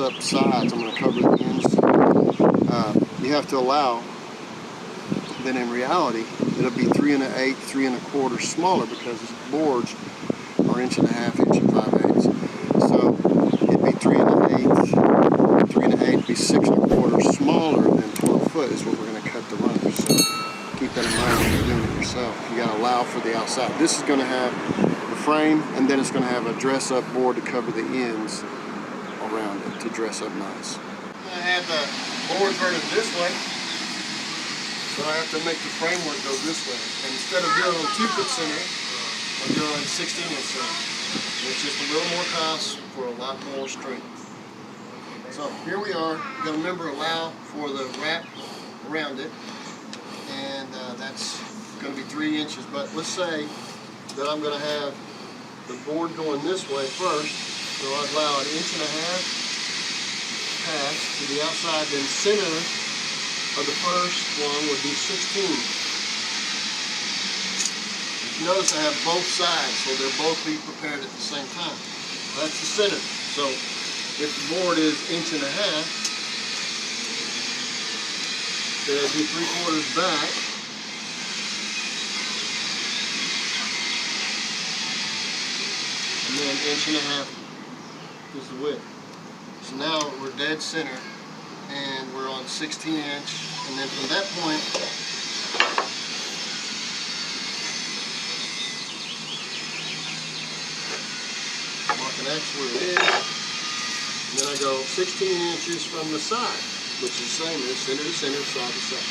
up sides. I'm going to cover the ends. You have to allow, then in reality, it'll be 3 1/8, 3 1/4 smaller because the boards are 1 1/2 inch, 5 8. So it'd be 3 1/8, 3 1/8 be 6 1/4 smaller than 12 foot is what we're going to cut the runners. So keep that in mind when you're doing it yourself. You got to allow for the outside. This is going to have the frame, and then it's going to have a dress-up board to cover the ends around it to dress up nice. I have the board turning this way, so I have to make the framework go this way. And instead of doing on 2 foot center, I'm doing 16 inch center. It's just a little more cost for a lot more strength. So here we are. You got to remember, allow for the wrap around it, and that's going to be 3 inches. But let's say that I'm going to have the board going this way first, so I'd allow 1 1/2 inch pass to the outside, then center of the first one would be 16. You notice I have both sides, so they'll both be prepared at the same time. That's the center. So if the board is 1 1/2 inch, then it'd be 3/4 back. And then 1 1/2 inch is the width. So now we're dead center, and we're on 16 inch, and then from that point, mark an X where it is, and then I go 16 inches from the side, which is the same as center to center, side to side.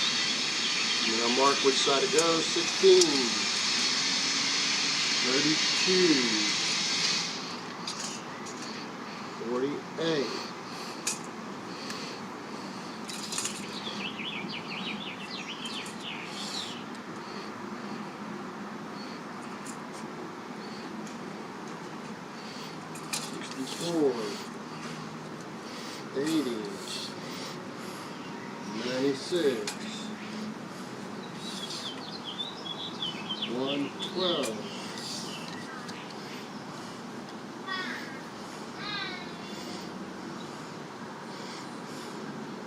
And then I'll mark which side it goes, 16, 32, 48. Four, 80, 96, 112,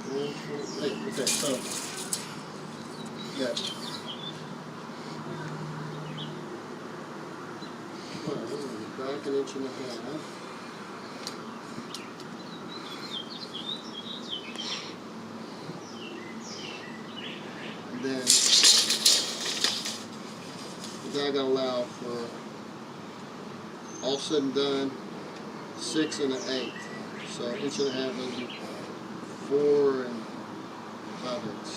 128. Okay, so yeah. Back 1 1/2 inch. Then I gotta allow for, all said and done, 6 1/8. So 1 1/2 inches, 4 5 eighths.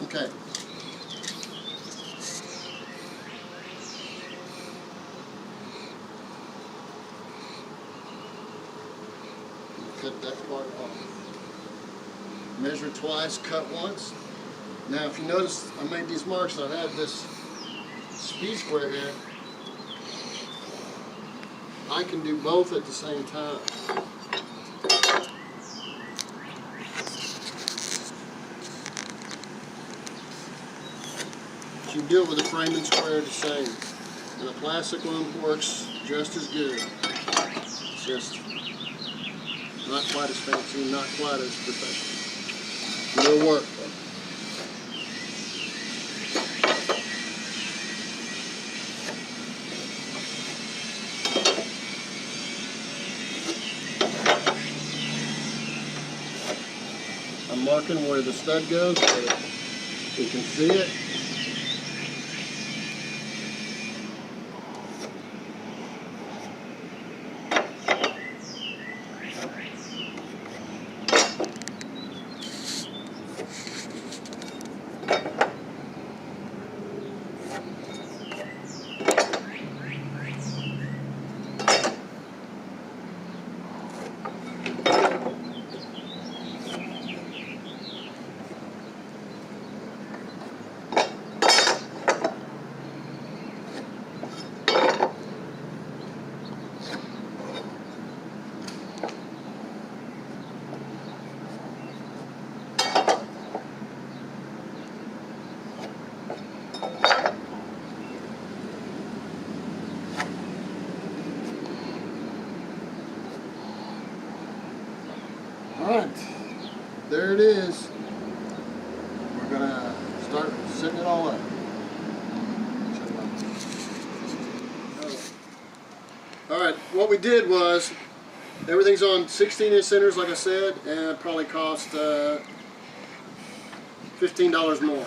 Okay. Cut that part off. Measure twice, cut once. Now if you notice, I made these marks, I had this speed square here. I can do both at the same time. You can do it with a framing square the same. And a plastic one works just as good. It's just not quite as fancy, not quite as professional. It'll work though. I'm marking where the stud goes so that you can see it. right, there it is. We're gonna start setting it all up. All right, what we did was everything's on 16-inch centers, like I said, and it probably cost $15 more.